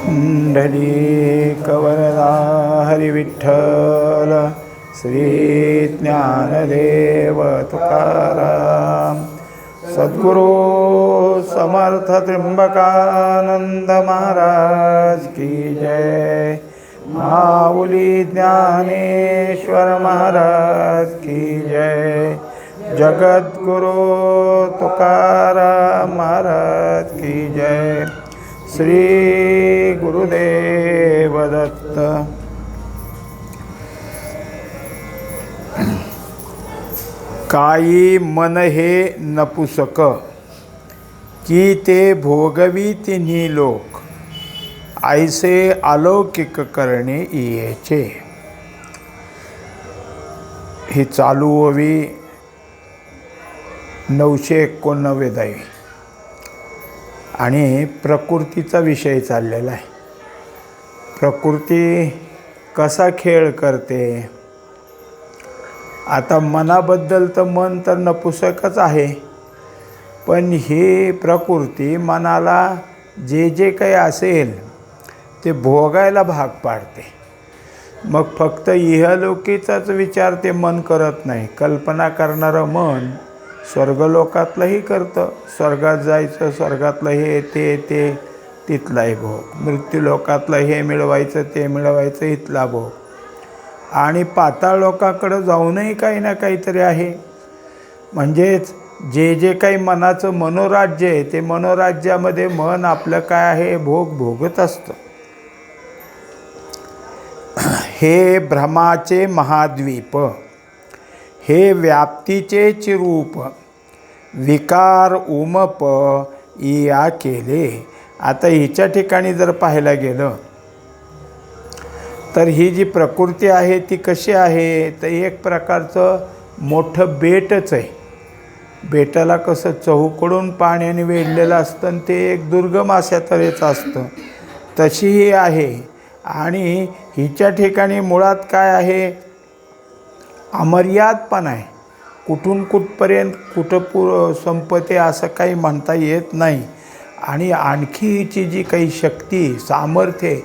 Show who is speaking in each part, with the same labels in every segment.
Speaker 1: पुंडलीकवरदा हरिविठ्ठल श्री ज्ञानदेव तुकाराम सद्गुरु समर्थ त्र्यंबकानंद महाराज की जय। माऊली ज्ञानेश्वर महाराज की जय। जगद्गुरु तुकाराम महाराज की जय। श्री गुरुदेव दत्त। काही मन हे नपुसक की ते भोगवी तिन्ही लोक, ऐसे अलौकिक करणे इयेचे। ही चालू ओवी 989 आणि प्रकृतीचा विषय चाललेला आहे। प्रकृती कसा खेळ करते। आता मनाबद्दल तर मन तर नपुसकच आहे, पण ही प्रकृती मनाला जे जे काही असेल ते भोगायला भाग पाडते। मग फक्त इहलोकीचाच विचार ते मन करत नाही, कल्पना करणारं मन स्वर्गलोकातलंही करतं। स्वर्गात जायचं, स्वर्गातलं हे ते तिथलाही भोग, मृत्यूलोकातलं हे मिळवायचं ते मिळवायचं इथला भोग, आणि पाताळ लोकाकडं जाऊनही काही ना काहीतरी आहे। म्हणजेच जे जे काही मनाचं मनोराज्य आहे ते मनोराज्यामध्ये मन आपलं काय आहे भोग भोगत असतं। हे भ्रमाचे महाद्वीप, हे व्याप्तीचे चिरूप, विकार उमप इया केले। आता हिच्या ठिकाणी जर पाहायला गेलं तर ही जी प्रकृती आहे ती कशी आहे, तर एक प्रकारचं मोठं बेटच आहे। बेटाला कसं चहूकडून पाण्याने वेढलेलं असतं आणि ते एक दुर्गम अशा तऱ्हेचं असतं, तशी ही आहे। आणि हिच्या ठिकाणी मुळात काय आहे, अमर्यादपणा आहे। कुठून कुठपर्यंत कुठं संपते असं काही म्हणता येत नाही। आणि आणखी हिची जी काही शक्ती सामर्थ्य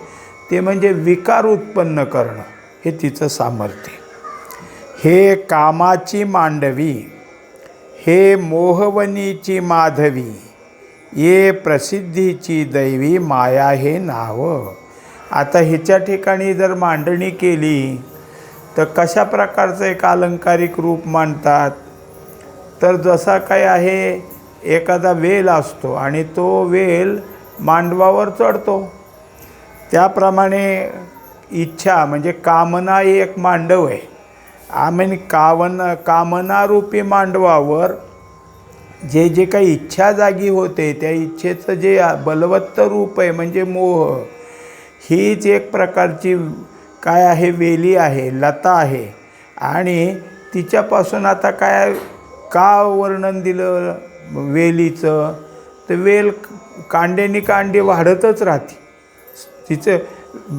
Speaker 1: ते म्हणजे विकार उत्पन्न करणं, हे तिचं सामर्थ्य। हे कामाची मांडवी, हे मोहवनीची माधवी, ये प्रसिद्धीची दैवी माया हे नाव। आता हिच्या ठिकाणी जर मांडणी केली तर कशा प्रकारचं एक अलंकारिक रूप मांडतात, तर जसा काय आहे एखादा वेल असतो आणि तो वेल मांडवावर चढतो, त्याप्रमाणे इच्छा म्हणजे कामना ही एक मांडव आहे। आम्ही कामनारूपी मांडवावर जे जे काही इच्छा जागी होते त्या इच्छेचं जे बलवत्त रूप आहे म्हणजे मोह, हीच एक प्रकारची काय आहे वेली आहे, लता आहे। आणि तिच्यापासून आता काय का वर्णन दिलं वेलीचं, तर वेल कांड्यानी कांडी वाढतच राहते। तिचं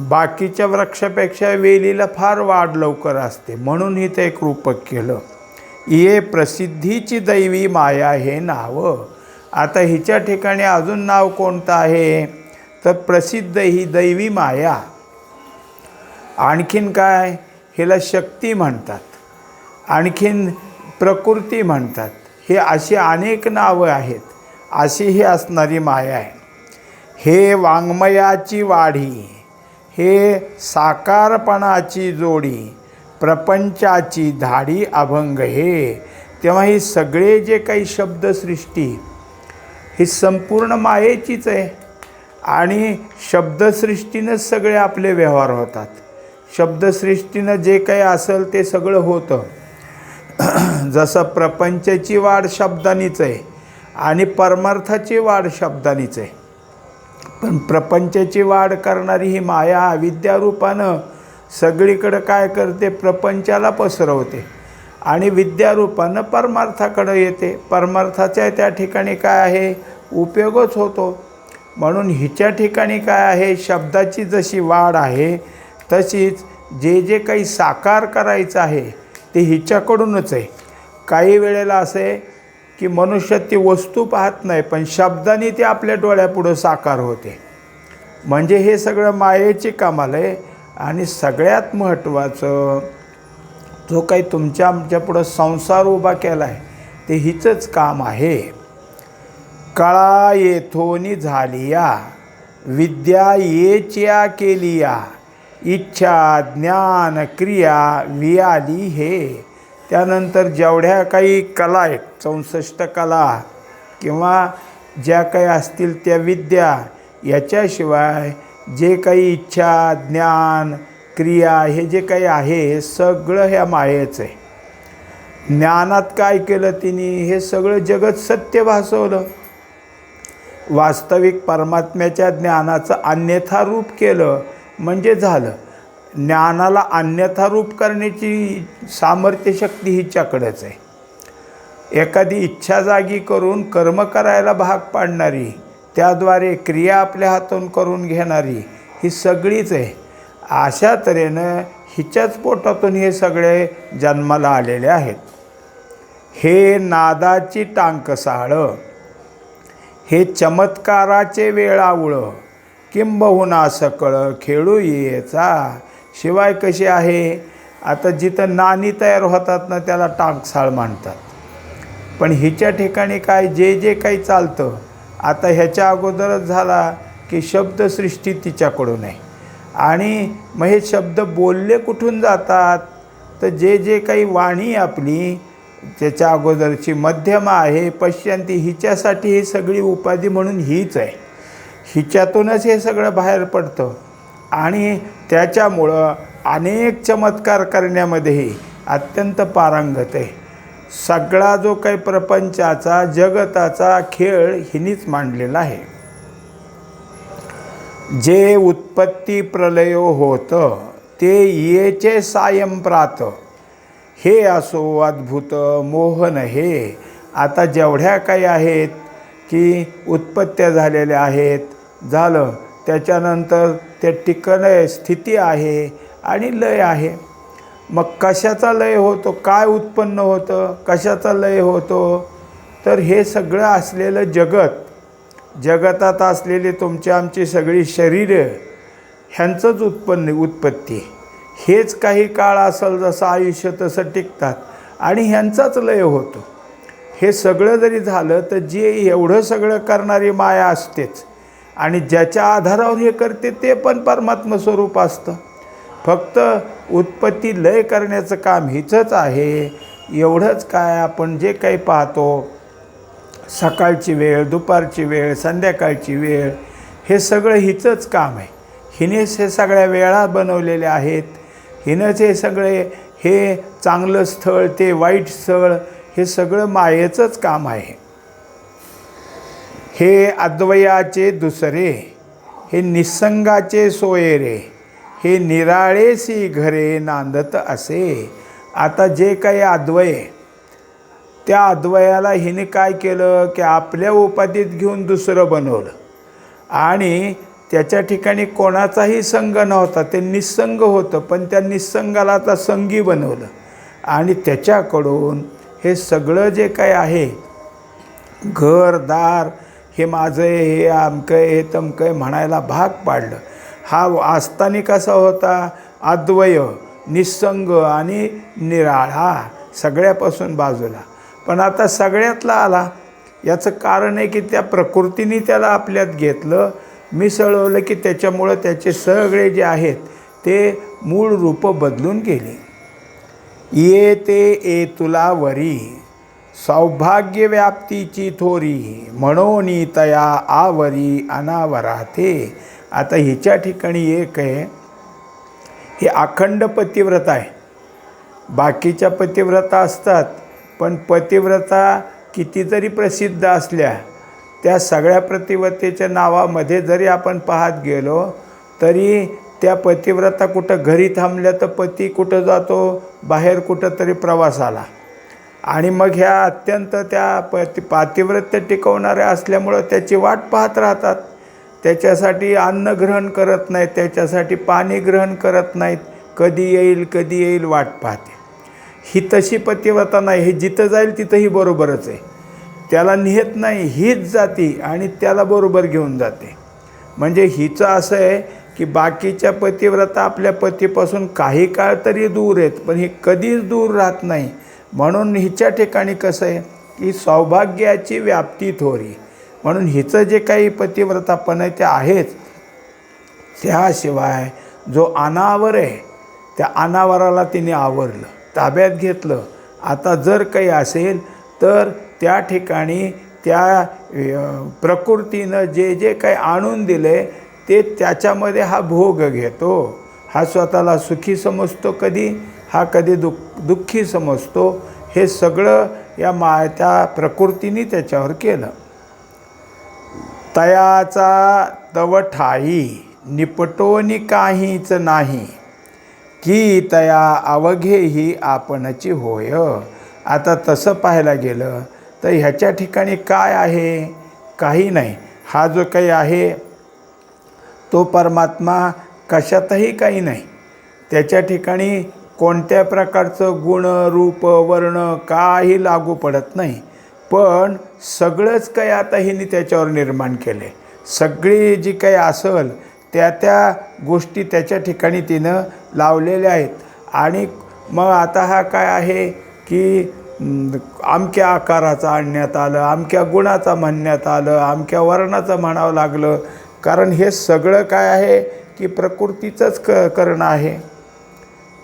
Speaker 1: बाकीच्या वृक्षापेक्षा वेलीला फार वाढ लवकर असते, म्हणून हिचं एक रूपक केलं। ये प्रसिद्धीची दैवी माया हे नाव। आता हिच्या ठिकाणी अजून नाव कोणतं आहे, तर प्रसिद्ध ही दैवी माया। आणखीन काय, हिला शक्ती म्हणतात, आणखीन प्रकृती म्हणतात, हे अशी अनेक नावं आहेत। अशी ही असणारी माया आहे। हे वाङ्मयाची वाढी, हे साकारपणाची जोडी, प्रपंचाची धाडी अभंग हे। तेव्हा ही सगळे जे काही शब्दसृष्टी ही संपूर्ण मायेचीच आहे, आणि शब्दसृष्टीनंच सगळे आपले व्यवहार होतात। शब्दसृष्टीनं जे काही असेल ते सगळं होतं। जसं प्रपंचाची वाढ शब्दानीच आहे आणि परमार्थाची वाढ शब्दानीच आहे, पण प्रपंचाची वाढ करणारी ही माया विद्यारूपानं सगळीकडं काय करते, प्रपंचाला पसरवते, आणि विद्यारूपानं परमार्थाकडं येते। परमार्थाच्या त्या ठिकाणी काय आहे उपयोगच होतो। म्हणून हिच्या ठिकाणी काय आहे, शब्दाची जशी वाढ आहे तशीच जे जे काही साकार करायचं आहे ते हिच्याकडूनच आहे। काही वेळेला असं आहे की मनुष्य ती वस्तू पाहत नाही, पण शब्दाने ती आपल्या डोळ्यापुढं साकार होते। म्हणजे हे सगळं मायेची कामाला आहे. आणि सगळ्यात महत्त्वाचं, जो काही तुमच्या आमच्या पुढं संसार उभा केला आहे ते हिचंच काम आहे. कळा येथोनी झालिया, विद्या येच्या केलिया, इच्छा ज्ञान क्रिया वियाली हे. त्यानंतर जेवढ्या काही कला आहेत, 64 कला किंवा ज्या काही असतील त्या विद्या, याच्याशिवाय जे काही इच्छा ज्ञान क्रिया हे जे काही आहे हे सगळं ह्या मायेचं आहे. ज्ञानात काय केलं तिने, हे सगळं जगत सत्य भासवलं. वास्तविक परमात्म्याच्या ज्ञानाचं अन्यथा रूप केलं म्हणजे झालं. ज्ञानाला अन्यथा रूप करण्याची सामर्थ्य शक्ती हिच्याकडेच आहे. एखादी इच्छा जागी करून कर्म करायला भाग पाडणारी, त्याद्वारे क्रिया आपल्या हातून करून घेणारी ही सगळीच आहे. अशा तऱ्हेनं हिच्याच पोटातून हे सगळे जन्माला आलेले आहेत. हे नादाची टांकसाळं, हे चमत्काराचे वेळावळं, किंबहुना सकळ खेळू येचा. शिवाय कशी आहे, आता जिथं नाणी तयार होतात ना त्याला टांकसाळ म्हणतात. पण हिच्या ठिकाणी काय, जे जे काही चालतं, आता ह्याच्या अगोदरच झाला की शब्दसृष्टी तिच्याकडून आहे. आणि मग हे शब्द बोलले कुठून जातात, तर जे जे काही वाणी आपली त्याच्या अगोदरची मध्यमा आहे, पश्यंती, हिच्यासाठी ही सगळी उपाधी म्हणून हीच आहे. हिच्यातूनच हे सगळं बाहेर पडतं. आणि त्याच्यामुळं अनेक चमत्कार करण्यामध्येही अत्यंत पारंगत आहे. सगळा जो काही प्रपंचाचा जगताचा खेळ हिनीच मांडलेला आहे. जे उत्पत्ती प्रलयो होतं ते येचे सायंप्रात, हे असो अद्भुत मोहन हे. आता जेवढ्या काही आहेत की उत्पत्त्या झालेल्या आहेत, झालं, त्याच्यानंतर ते टिकणं स्थिती आहे आणि लय आहे. मग कशाचा लय होतो, काय उत्पन्न होतं, कशाचा लय होतो, तर हे सगळं असलेलं जगत, जगतात असलेली तुमची आमची सगळी शरीरं, ह्यांचंच उत्पत्ती. हेच काही काळ असेल जसं आयुष्य तसं टिकतात आणि ह्यांचाच लय होतो. हे सगळं जरी झालं तर जे एवढं सगळं करणारी माया असतेच. आणि ज्याच्या आधारावर हे करते ते पण परमात्मा स्वरूप असतं. फक्त उत्पत्ती लय करण्याचं काम हिचंच आहे. एवढंच काय, आपण जे काही पाहतो, सकाळची वेळ, दुपारची वेळ, संध्याकाळची वेळ, हे सगळं हिचंच काम आहे. हिनेच हे सगळ्या वेळा बनवलेल्या आहेत. हिनंच हे सगळे, हे चांगलं स्थळ ते वाईट स्थळ, हे सगळं मायेचंच काम आहे. हे अद्वयाचे दुसरे, हे निसंगाचे सोयरे, हे निराळेसी घरे नांदत असे. आता जे काही अद्वय, त्या अद्वयाला हिने काय केलं की आपल्या उपाधीत घेऊन दुसरं बनवलं. आणि त्याच्या ठिकाणी कोणाचाही संग नव्हता, ते निसंग होतं. पण त्या निसंगाला आता संगी बनवलं. आणि त्याच्याकडून हे सगळं जे काही आहे, घरदार, हे माझं आहे, हे आमकं आहे, हे तमकं आहे म्हणायला भाग पाडलं. हा आस्थानिक कसा होता, अद्वय, निसंग आणि निराळा, सगळ्यापासून बाजूला. पण आता सगळ्यातला आला. याचं कारण आहे की त्या प्रकृतीने त्याला आपल्यात घेतलं, मिसळवलं, की त्याच्यामुळं त्याचे सगळे जे आहेत ते मूळ रूप बदलून गेले. ये ते ए तुला वरी, सौभाग्य व्याप्तीची थोरी, म्हणून तया आवरी अनावराते. आता हिच्या ठिकाणी एक आहे, हे अखंड पतिव्रता आहे. बाकीच्या पतिव्रता असतात, पण पतिव्रता किती जरी प्रसिद्ध असल्या, त्या सगळ्या पतिव्रतेच्या नावामध्ये जरी आपण पाहत गेलो तरी त्या पतिव्रता कुठं घरी थांबल्या तर पती कुठं जातो, बाहेर कुठं तरी प्रवासाला. आणि मग ह्या अत्यंत त्या पातिव्रत्य टिकवणाऱ्या असल्यामुळं त्याची वाट पाहत राहतात. त्याच्यासाठी अन्न ग्रहण करत नाहीत, त्याच्यासाठी पाणी ग्रहण करत नाहीत. कधी येईल कधी येईल वाट पाहते. ही तशी पतिव्रता नाही. हे जिथं जाईल तिथंही बरोबरच आहे. त्याला नेत नाही, हीच जाती आणि त्याला बरोबर घेऊन जाते. म्हणजे हिचं असं आहे की बाकीच्या पतिव्रता आपल्या पतीपासून काही काळ तरी दूर आहेत, पण ही कधीच दूर राहत नाही. म्हणून हिच्या ठिकाणी कसं आहे की सौभाग्याची व्याप्ती थोरी, म्हणून हिचं जे काही पतिव्रतापण आहे ते आहेच. त्याशिवाय जो अनावर आहे त्या अनावराला तिने आवरलं, ताब्यात घेतलं. आता जर काही असेल तर त्या ठिकाणी त्या प्रकृतीनं जे जे काही आणून दिले ते त्याच्यामध्ये हा भोग घेतो. हा स्वतःला सुखी समजतो कधी, हा कधी दुःखी समजतो. हे सगळं या त्या प्रकृतीने त्याच्यावर केलं. तयाचा तव ठाई निपटोनी काहीच नाही, की तया अवघेही आपणची होय. आता तसं पाहायला गेलं तर ह्याच्या ठिकाणी काय आहे? काही नाही. हा जो काही आहे तो परमात्मा कशातही काही नाही. त्याच्या ठिकाणी कोणत्या प्रकारचं गुण रूप वर्ण काही लागू पडत नाही. पण सगळंच काही आता हिने त्याच्यावर निर्माण केले. सगळी जी काही असेल त्या त्या गोष्टी त्याच्या ठिकाणी तिनं लावलेल्या आहेत. आणि मग आता हा काय आहे की अमक्या आकाराचा आणण्यात आलं, अमक्या गुणाचा म्हणण्यात आलं, अमक्या वर्णाचं म्हणावं लागलं. कारण हे सगळं काय आहे की प्रकृतीचंच करणं आहे.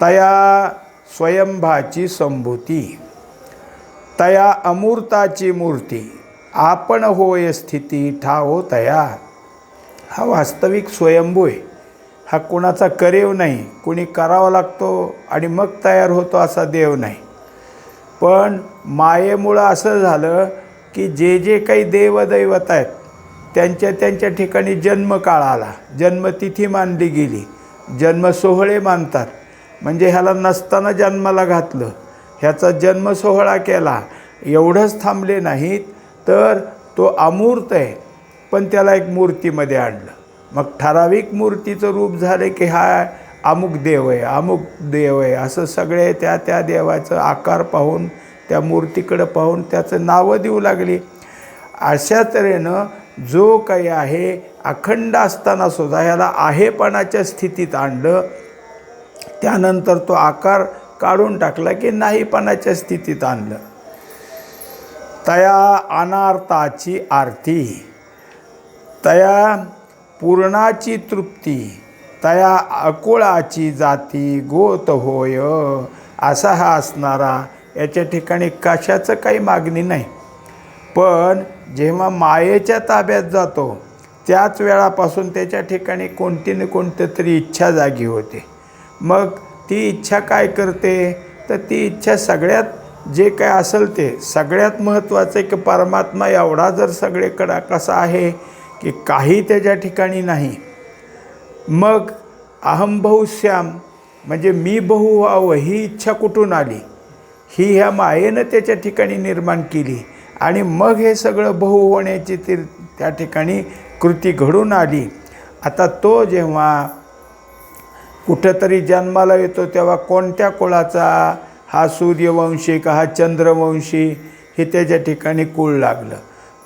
Speaker 1: तया स्वयंभाची संभूती, तया अमूर्ताची मूर्ती, आपण होय स्थिती ठाओ तया. हा वास्तविक स्वयंभू आहे. हा कोणाचा करेव नाही, कोणी करावा लागतो आणि मग तयार होतो असा देव नाही. पण मायेमुळं असं झालं की जे जे काही देवदैवत आहेत त्यांच्या त्यांच्या ठिकाणी जन्मकाळ आला, जन्मतिथी मानली गेली, जन्मसोहळे मानतात. म्हणजे ह्याला नसताना जन्माला घातलं, ह्याचा जन्मसोहळा केला. एवढंच थांबले नाहीत तर तो अमूर्त आहे पण त्याला एक मूर्तीमध्ये आणलं. मग ठराविक मूर्तीचं रूप झालं की हा अमुक देव आहे, अमुक देव आहे, असं सगळे त्या त्या देवाचं आकार पाहून त्या मूर्तीकडं पाहून त्याचं नावं देऊ लागली. अशा तऱ्हेनं जो काही आहे अखंड असताना सुद्धा ह्याला आहेपणाच्या स्थितीत आणलं. त्यानंतर तो आकार काढून टाकला की नाहीपणाच्या स्थितीत आणलं. तया अनार्ताची आरती, तया पूर्णाची तृप्ती, तया अकुळाची जाती गोत होय. असा हा असणारा, याच्या ठिकाणी कशाचं काही मागणी नाही. पण जेव्हा मायेच्या ताब्यात जातो त्याच वेळापासून त्याच्या ठिकाणी कोणती न कोणती तरी इच्छा जागी होते. मग ती इच्छा काय करते तर ती इच्छा सगळ्यात जे काय असेल ते सगळ्यात महत्त्वाचं आहे की परमात्मा एवढा जर सगळीकडं कसा आहे की काही त्याच्या ठिकाणी नाही. मग अहंबहुश्याम म्हणजे मी बहु व्हावं ही इच्छा कुठून आली? ही ह्या मायेनं त्याच्या ठिकाणी निर्माण केली आणि मग हे सगळं बहु होण्याची त्या ठिकाणी कृती घडून आली. आता तो जेव्हा कुठंतरी जन्माला येतो तेव्हा कोणत्या कुळाचा? हा सूर्यवंशी का हा चंद्रवंशी? हे त्याच्या ठिकाणी कुळ लागलं.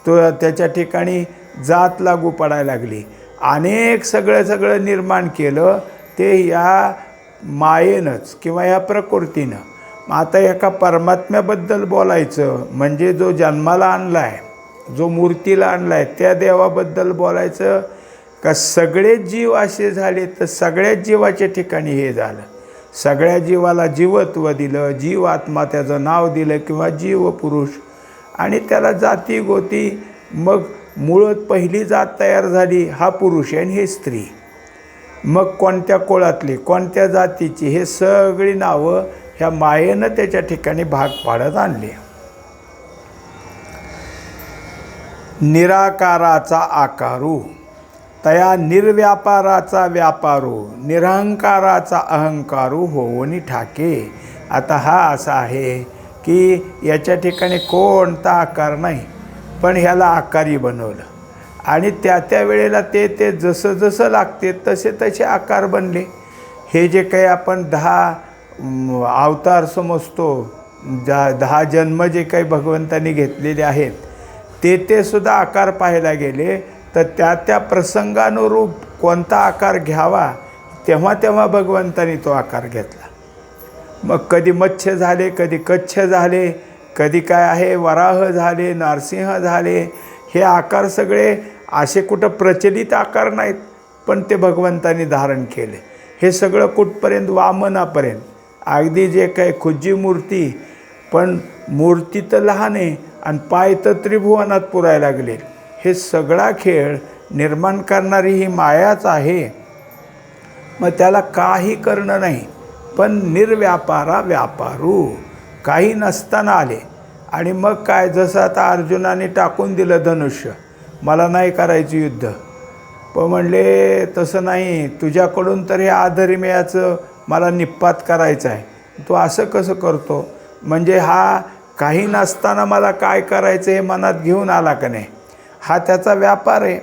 Speaker 1: तो त्याच्या ठिकाणी जात लागू पडायला लागली. अनेक सगळं निर्माण केलं ते या मायेनंच किंवा या प्रकृतीनं. आता एका परमात्म्याबद्दल बोलायचं म्हणजे जो जन्माला आणला आहे, जो मूर्तीला आणला आहे त्या देवाबद्दल बोलायचं का सगळेच जीव असे झाले तर सगळ्याच जीवाच्या ठिकाणी हे झालं. सगळ्या जीवाला जीवत्व दिलं, जीव आत्मा त्याचं नाव दिलं किंवा जीव पुरुष. आणि त्याला जाती गोती, मग मुळात पहिली जात तयार झाली हा पुरुष आहे आणि ही स्त्री. मग कोणत्या कुळातली कोणत्या जातीची हे सगळी नावं ह्या मायेनं त्याच्या ठिकाणी भाग पाडत आणले. निराकाराचा आकारू, तया निर्व्यापाराचा व्यापारू, निरहंकाराचा अहंकारू होऊन ठाके. आता हा असा आहे की याच्या ठिकाणी कोणता आकार नाही पण ह्याला आकारी बनवलं आणि त्या त्या वेळेला ते जसं जसं लागते तसे तसे आकार बनले. हे जे काही आपण 10 अवतार समजतो, 10 जन्म जे काही भगवंतांनी घेतलेले आहेत ते सुद्धा आकार पाहायला गेले तर त्या त्या प्रसंगानुरूप कोणता आकार घ्यावा तेव्हा तेव्हा भगवंतानी तो आकार घेतला. मग कधी मत्स्य झाले, कधी कच्छ झाले, कधी काय आहे वराह झाले, नरसिंह झाले. हे आकार सगळे असे कुठं प्रचलित आकार नाहीत, पण ते भगवंतानी धारण केले. हे सगळं कुठपर्यंत वामनापर्यंत. अगदी जे काही खुज्जी मूर्ती, पण मूर्ती तर लहान आहे आणि पाय तर त्रिभुवनात पुरायला लागले. हे सगळा खेळ निर्माण करणारी ही मायाच आहे. मग त्याला काही करणं नाही, पण निर्व्यापारा व्यापारू. काही नसताना आले. आणि मग काय, जसं आता अर्जुनाने टाकून दिलं धनुष्य, मला नाही करायचं युद्ध. पण म्हणले तसं नाही, तुझ्याकडून तर हे आधर्म्याचं मला निपात करायचं आहे, तू असं कसं करतो? म्हणजे हा काही नसताना मला काय करायचं हे मनात घेऊन आला का नाही, हा त्याचा व्यापार आहे.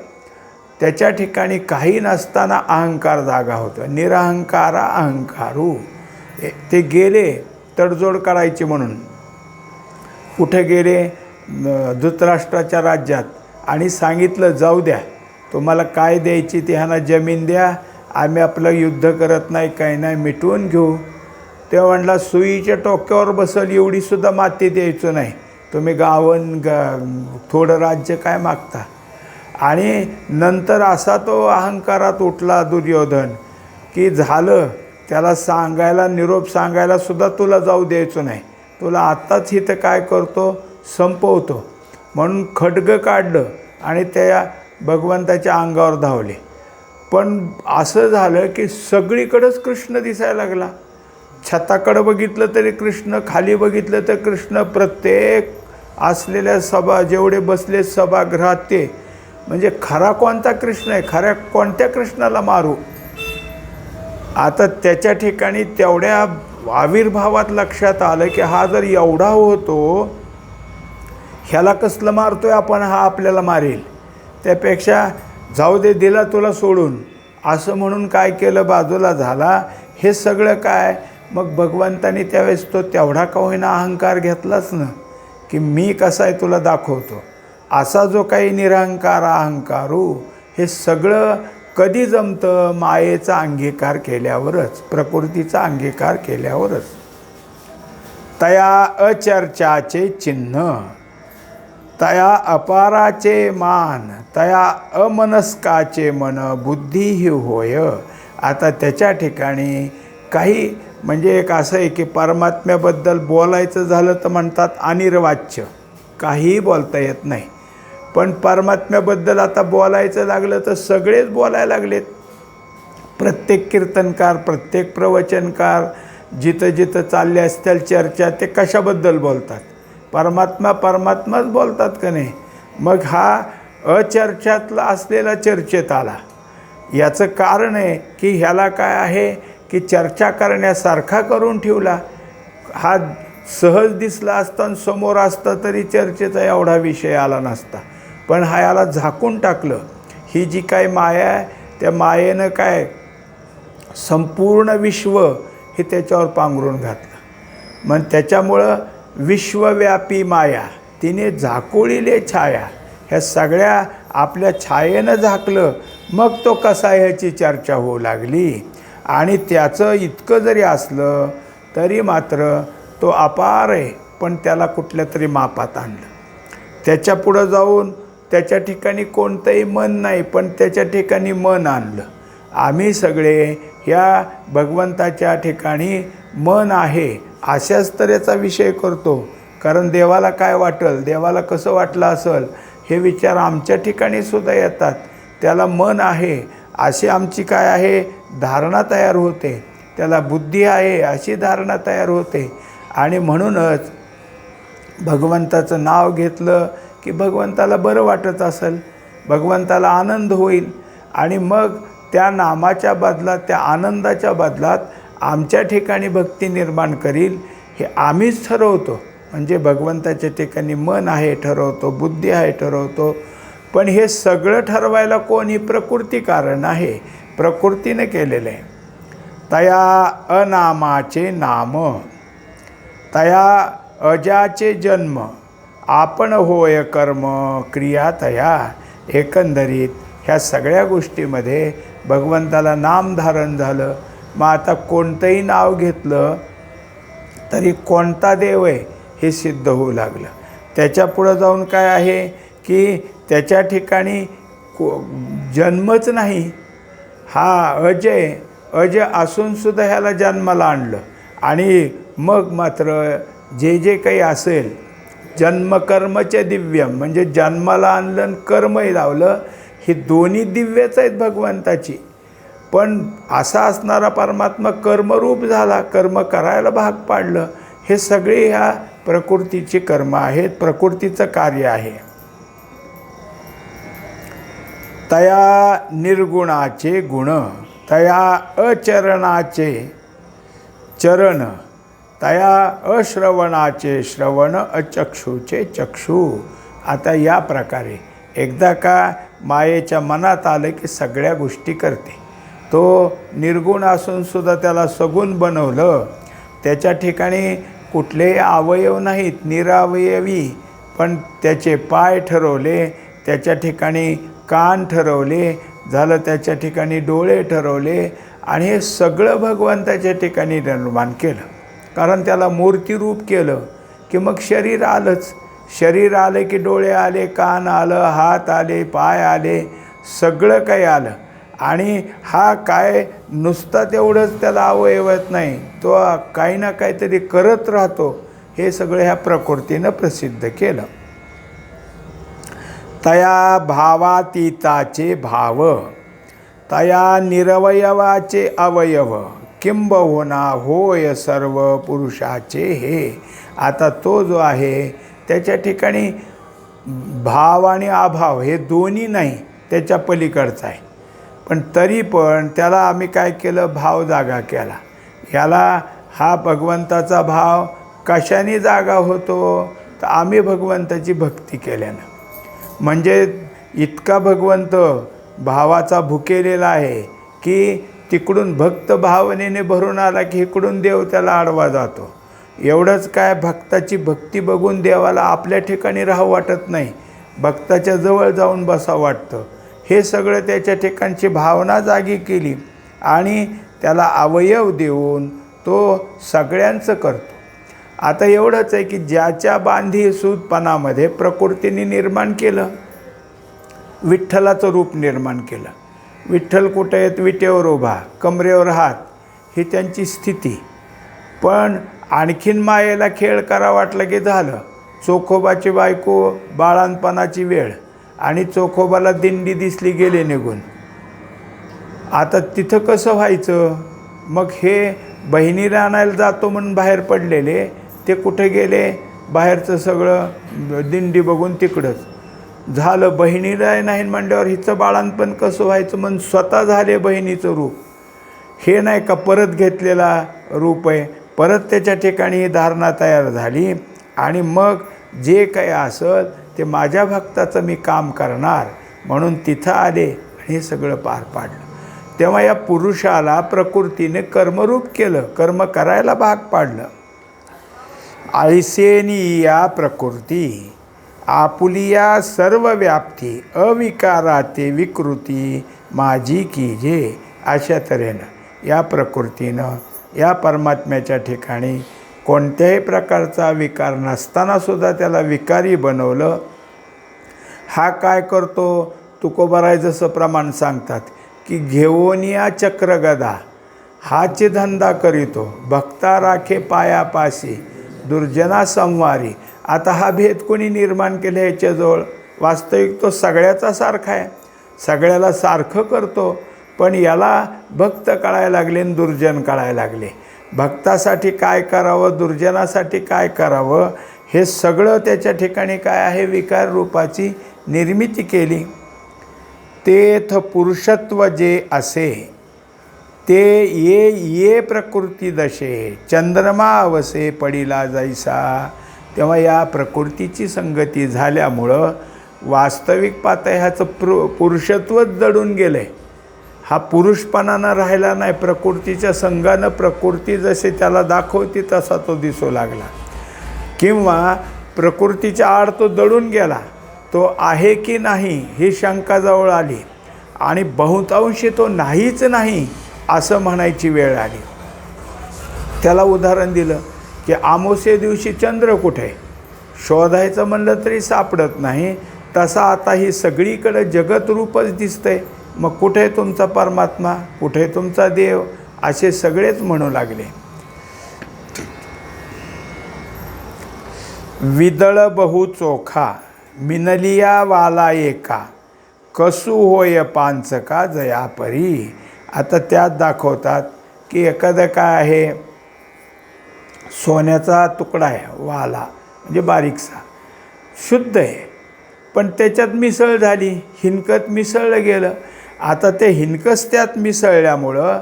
Speaker 1: त्याच्या ठिकाणी काही नसताना अहंकार जागा होतो. निरहंकारा अहंकारू. ते गेले तडजोड करायची म्हणून. कुठे गेले? धृतराष्ट्राच्या राज्यात. आणि सांगितलं जाऊ द्या, तुम्हाला काय द्यायची ते ह्यांना जमीन द्या, आम्ही आपलं युद्ध करत नाही, काही नाही, मिटवून घेऊ. ते म्हणला सुईच्या टोक्यावर बसल एवढीसुद्धा माती द्यायचं नाही, तुम्ही गावन थोडं राज्य काय मागता. आणि नंतर असा तो अहंकारात उठला दुर्योधन की झालं, त्याला सांगायला, निरोप सांगायला सुद्धा तुला जाऊ द्यायचं नाही, तुला आत्ताच इथं काय करतो, संपवतो. म्हणून खड्ग काढलं आणि त्या भगवंताच्या अंगावर धावले. पण असं झालं की सगळीकडंच कृष्ण दिसायला लागला. छताकडं बघितलं तरी कृष्ण, खाली बघितलं तर कृष्ण, प्रत्येक असलेल्या सभा, जेवढे बसले सभागृहात ते. म्हणजे खरा कोणता कृष्ण आहे, खऱ्या कोणत्या कृष्णाला मारू? आता त्याच्या ठिकाणी तेवढ्या आविर्भावात लक्षात आलं की हा जर एवढा होतो, ह्याला कसलं मारतोय आपण, हा आपल्याला मारेल. त्यापेक्षा जाऊ दे, दिला तुला सोडून, असं म्हणून काय केलं, बाजूला झाला. हे सगळं काय, मग भगवंतानी त्यावेळेस तो तेवढा का होईना अहंकार घेतलाच ना, की मी कसा आहे तुला दाखवतो. असा जो काही निरहंकार अहंकारू, हे सगळं कधी जमतं? मायेचा अंगीकार केल्यावरच, प्रकृतीचा अंगीकार केल्यावरच. तया अचर्चाचे चिन्ह, तया अपाराचे मान, तया अमनस्काचे मन, बुद्धी ही होय. आता त्याच्या ठिकाणी काही म्हणजे एक असं आहे की परमात्म्याबद्दल बोलायचं झालं तर म्हणतात अनिर्वाच्य, काहीही बोलता येत नाही. पण परमात्म्याबद्दल आता बोलायचं लागलं तर सगळेच बोलायला लागलेत. प्रत्येक कीर्तनकार, प्रत्येक प्रवचनकार, जिथं जिथं चालले असतील चर्चा, ते कशाबद्दल बोलतात? परमात्माच बोलतात का नाही? मग हा अचर्चातला असलेला चर्चेत आला. याचं कारण आहे की ह्याला काय आहे की चर्चा करण्यासारखा करून ठेवला. हा सहज दिसला असता आणि समोर असता तरी चर्चेचा एवढा विषय आला नसता. पण हा याला झाकून टाकलं. ही जी काय माया आहे, त्या मायेनं काय संपूर्ण विश्व हे त्याच्यावर पांघरून घातलं. मग त्याच्यामुळं विश्वव्यापी माया तिने झाकोळीले छाया, ह्या सगळ्या आपल्या छायेनं झाकलं. मग तो कसा ह्याची चर्चा होऊ लागली. आणि त्याचं इतकं जरी असलं तरी मात्र तो अपार आहे, पण त्याला कुठल्या तरी मापात आणलं. त्याच्या पुढं जाऊन त्याच्या ठिकाणी कोणतंही मन नाही, पण त्याच्या ठिकाणी मन आणलं. आम्ही सगळे ह्या भगवंताच्या ठिकाणी मन आहे अशाच तऱ्हेचा विषय करतो. कारण देवाला काय वाटेल, देवाला कसं वाटलं असेल, हे विचार आमच्या ठिकाणी सुद्धा येतात. त्याला मन आहे अशी आमची काय आहे धारणा तयार होते, त्याला बुद्धी आहे अशी धारणा तयार होते. आणि म्हणूनच भगवंताचं नाव घेतलं की भगवंताला बरं वाटत असेल, भगवंताला आनंद होईल. आणि मग त्या नामाच्या बदलात, त्या आनंदाच्या बदलात आमच्या ठिकाणी भक्ती निर्माण करील, हे आम्हीच ठरवतो. म्हणजे भगवंताच्या ठिकाणी मन आहे ठरवतो, बुद्धी आहे ठरवतो. पण हे सगळं ठरवायला कोण? ही प्रकृती कारण आहे, प्रकृतीने केलेलं आहे. तया अनामाचे नाम, तया अजाचे जन्म, आपण होय कर्म क्रिया तया. एकंदरीत ह्या सगळ्या गोष्टीमध्ये भगवंताला नामधारण झालं. मग आता कोणतंही नाव घेतलं तरी कोणता देव आहे हे सिद्ध होऊ लागलं. त्याच्यापुढं जाऊन काय आहे की त्याच्या ठिकाणी जन्मच नाही. हा अजय असूनसुद्धा ह्याला जन्माला आणलं. आणि मग मात्र जे जे काही असेल जन्मकर्मचे दिव्यम, म्हणजे जन्माला आणलं आणि कर्मही लावलं. ही दोन्ही दिव्यच आहेत भगवंताची. पण असा असणारा परमात्मा कर्मरूप झाला, कर्म करायला भाग पाडलं. हे सगळे ह्या प्रकृतीची कर्म आहेत, प्रकृतीचं कार्य आहे. तया निर्गुणाचे गुण, तया अचरणाचे चरण, तया अश्रवणाचे श्रवण, अचक्षुचे चक्षु. आता या प्रकारे एकदा का मायेच्या मनात आलं की सगळ्या गोष्टी करते. तो निर्गुण असूनसुद्धा त्याला सगुण बनवलं. त्याच्या ठिकाणी कुठलेही अवयव नाहीत, निरावयवी. पण त्याचे पाय ठरवले, त्याच्या ठिकाणी कान ठरवले, झालं त्याच्या ठिकाणी डोळे ठरवले. आणि हे सगळं भगवंताच्या ठिकाणी निर्माण केलं. कारण त्याला मूर्तिरूप केलं की मग शरीर आलंच. शरीर आले की डोळे आले, कान आलं, हात आले, पाय आले, सगळं काही आलं. आणि हा काय नुसता तेवढंच त्याला अवयवत नाही, तो काही ना काहीतरी करत राहतो. हे सगळं ह्या प्रकृतीनं प्रसिद्ध केलं. तया भावातीताचे भाव, तया निरवयवाचे अवयव, किंबहुना होय सर्व पुरुषाचे हे. आता तो जो आहे त्याच्या ठिकाणी भाव आणि अभाव हे दोन्ही नाही, त्याच्या पलीकडचा आहे. पण तरी पण त्याला आम्ही काय केलं, भाव जागा केला. याला हा भगवंताचा भाव कशाने जागा होतो, तर आम्ही भगवंताची भक्ती केल्यानं. म्हणजे इतका भगवंत भावाचा भुकेलेला आहे की तिकडून भक्त भावनेने भरून आला की इकडून देव त्याला आडवा जातो. एवढंच काय, भक्ताची भक्ती बघून देवाला आपल्या ठिकाणी राहावं वाटत नाही, भक्ताच्या जवळ जाऊन बसावं वाटतं. हे सगळं त्याच्या ठिकाणची भावना जागी केली आणि त्याला अवयव देऊन तो सगळ्यांचं करतो. आता एवढंच आहे की ज्याच्या बांधी सूतपणामध्ये प्रकृतीने निर्माण केलं, विठ्ठलाचं रूप निर्माण केलं. विठ्ठल कुठे आहेत, विटेवर उभा, कमरेवर हात, ही त्यांची स्थिती. पण आणखीन मायेला खेळ करा वाटलं की झालं, चोखोबाची बायको, बाळांपणाची वेळ, आणि चोखोबाला दिंडी दिसली, गेले निघून. आता तिथं कसं व्हायचं. मग हे बहिणीला आणायला जातो म्हणून बाहेर पडलेले ते कुठे गेले, बाहेरचं सगळं दिंडी बघून तिकडंच झालं. बहिणीला नाही म्हणल्यावर हिचं बाळांपण कसं व्हायचं म्हणून स्वतः झाले बहिणीचं रूप. हे नाही का परत घेतलेला रूप आहे. परत त्याच्या ठिकाणी ही धारणा तयार झाली आणि मग जे काही असेल ते माझ्या भक्ताचं मी काम करणार म्हणून तिथं आले आणि हे सगळं पार पाडलं. तेव्हा या पुरुषाला प्रकृतीने कर्मरूप केलं, कर्म करायला भाग पाडलं. आळसेनी या प्रकृती आपुलिया सर्व व्याप्ती, अविकाराते विकृती माझी की जे. अशा तऱ्हेनं या प्रकृतीनं या परमात्म्याच्या ठिकाणी कोणत्याही प्रकारचा विकार नसतानासुद्धा त्याला विकारी बनवलं. हा काय करतो, तुकोबाराय जसं प्रमाण सांगतात की घेऊन या चक्रगदा, हाचे धंदा करीतो, भक्ता राखे पायापाशी, दुर्जना संवारी. आता हा भेद कोणी निर्माण केला याच्याजवळ, वास्तविक तो सगळ्याचा सारखा आहे, सगळ्याला सारखं करतो. पण याला भक्त कळायला लागले आणि दुर्जन कळायला लागले. भक्तासाठी काय करावं, दुर्जनासाठी काय करावं, हे सगळं त्याच्या ठिकाणी काय आहे, विकार रूपाची निर्मिती केली. तेथ पुरुषत्व जे असे ते ये प्रकृती दशे, चंद्रमा अवसे पडिला जैसा. तेव्हा या प्रकृतीची संगती झाल्यामुळं वास्तविक पाहता ह्याचं पुरुषत्वच जडून गेलं आहे. हा पुरुषपणानं राहिला नाही, प्रकृतीच्या संघानं प्रकृती जसे त्याला दाखवते तसा तो दिसू लागला. किंवा प्रकृतीच्या आड तो दडून गेला, तो आहे की नाही ही शंका जवळ आली आणि बहुतांशी तो नाहीच नाही असं म्हणायची वेळ आली. त्याला उदाहरण दिलं की अमावास्ये दिवशी चंद्र कुठे, शोधायचं म्हणलं तरी सापडत नाही. तसा आता ही सगळीकडे जगतरूपच दिसतंय. मग कुठे तुमचा परमात्मा, कुठे तुमचा देव, असे सगळेच म्हणू लागले. विदळ बहु चोखा मिनलिया वाला एका, कसू होय पांचका जया परी. आता त्यात दाखवतात की एखादं काय आहे, सोन्याचा तुकडा आहे वाला, म्हणजे बारीकसा, शुद्ध आहे, पण त्याच्यात मिसळ झाली, हिनकत मिसळलं गेलं. आता ते हिनकस त्यात मिसळल्यामुळं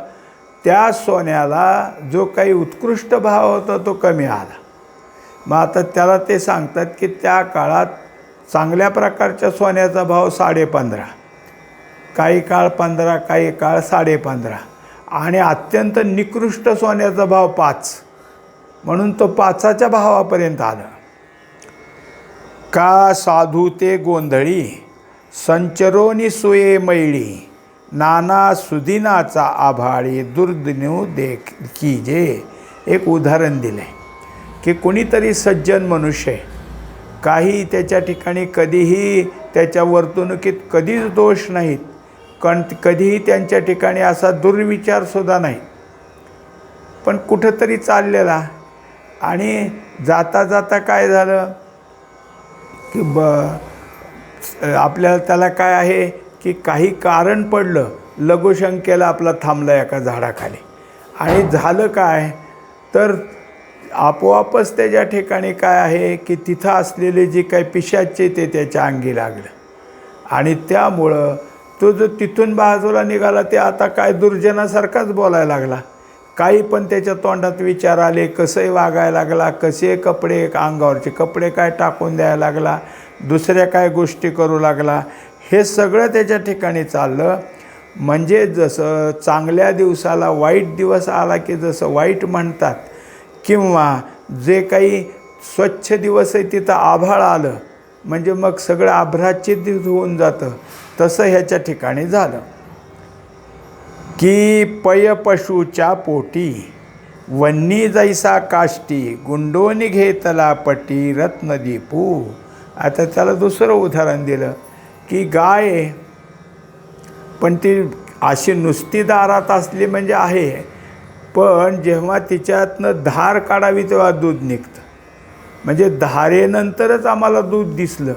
Speaker 1: त्या सोन्याला जो काही उत्कृष्ट भाव होता तो कमी आला. मग आता त्याला ते सांगतात की त्या काळात चांगल्या प्रकारच्या सोन्याचा भाव 15.5, काही काळ 15, काही काळ 15.5, आणि अत्यंत निकृष्ट सोन्याचा भाव 5, म्हणून तो 5च्या भावापर्यंत आला. का साधू ते गोंधळी संचरोनी सुये मैळी, नाना सुदिनाचा आभाळी दुर्दिनू देखी जे. एक उदाहरण दिलं आहे की कोणीतरी सज्जन मनुष्य, काही त्याच्या ठिकाणी कधीही त्याच्या वर्तणुकीत कधीच दोष नाहीत, कधीही त्यांच्या ठिकाणी असा दुर्विचारसुद्धा नाही, पण कुठंतरी चाललेला आणि जाता जाता काय झालं की आपल्याला त्याला काय आहे की काही कारण पडलं, लघुशंकेला आपला थांबला एका झाडाखाली, आणि झालं काय तर आपोआपच त्याच्या ठिकाणी काय आहे की तिथं असलेले जे काही पिशाचे ते त्याच्या अंगी लागलं, आणि त्यामुळं तो जो तिथून बाजूला निघाला ते आता काय दुर्जनासारखाच बोलायला लागला. काही पण त्याच्या तोंडात विचार आले, कसंही वागायला लागला, कसे कपडे, अंगावरचे कपडे काय टाकून द्यायला लागला, दुसऱ्या काय गोष्टी करू लागला. हे सगळं त्याच्या ठिकाणी चाललं. म्हणजे जसं चांगल्या दिवसाला वाईट दिवस आला की जसं वाईट म्हणतात, किंवा जे काही स्वच्छ दिवस आहे तिथं आभाळ आलं म्हणजे मग सगळं आभ्राच्छिदित होऊन जातं, तसं ह्याच्या ठिकाणी झालं. की पय पशूच्या पोटी वन्नी जैसा काष्टी, गुंडोनी घेतला पटी रत्नदीपू. आता त्याला दुसरं उदाहरण दिलं की गाय आहे, पण ती अशी नुसती दारात असली म्हणजे आहे, पण जेव्हा तिच्यातनं धार काढावी तेव्हा दूध निघतं. म्हणजे धारेनंतरच आम्हाला दूध दिसलं,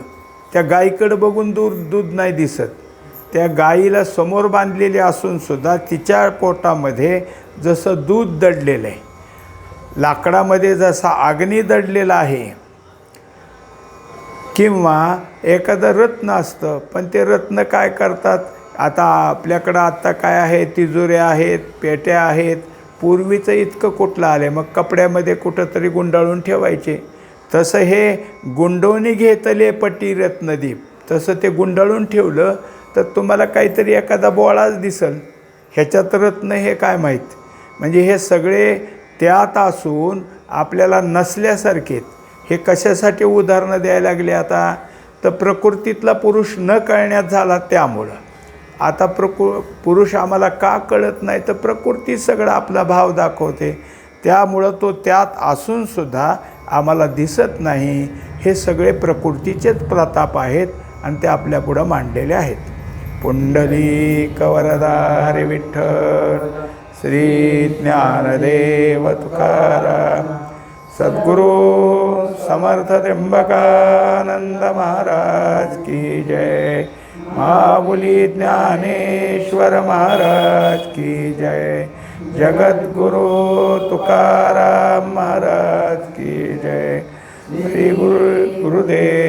Speaker 1: त्या गायीकडं बघून दूध नाही दिसत. त्या गाईला समोर बांधलेली असूनसुद्धा तिच्या पोटामध्ये जसं दूध दडलेलं आहे, लाकडामध्ये जसा अग्नी दडलेला आहे, किंवा एखादं रत्न असतं, पण ते रत्न काय करतात, आता आपल्याकडं आत्ता काय आहे, तिजोऱ्या आहेत, पेट्या आहेत, पूर्वीचं इतकं कुठलं आले, मग कपड्यामध्ये कुठंतरी गुंडाळून ठेवायचे. तसं हे गुंडवणी घेतले पटी रत्नदीप, तसं ते गुंडाळून ठेवलं तर तुम्हाला काहीतरी एखादा बोळाच दिसल, ह्याच्यात रत्न हे काय माहीत. म्हणजे हे सगळे त्यात असून आपल्याला नसल्यासारखे. हे कशासाठी उदाहरणं द्यायला लागले आता, तर प्रकृतीतला पुरुष न कळण्यात झाला त्यामुळं. आता पुरुष आम्हाला का कळत नाही, तर प्रकृती सगळं आपला भाव दाखवते, त्यामुळं तो त्यात असूनसुद्धा आम्हाला दिसत नाही. हे सगळे प्रकृतीचेच प्रताप आहेत आणि ते आपल्यापुढं मांडलेले आहेत. पुंडलिक वरदा हरी विठ्ठल, श्री ज्ञानदेव तुकाराम, सद्गुरु समर्थ त्र्यंबकानंद महाराज की जय, माऊली ज्ञानेश्वर महाराज की जय, जगद्गुरु तुकाराम महाराज की जय. श्री गुरुदेव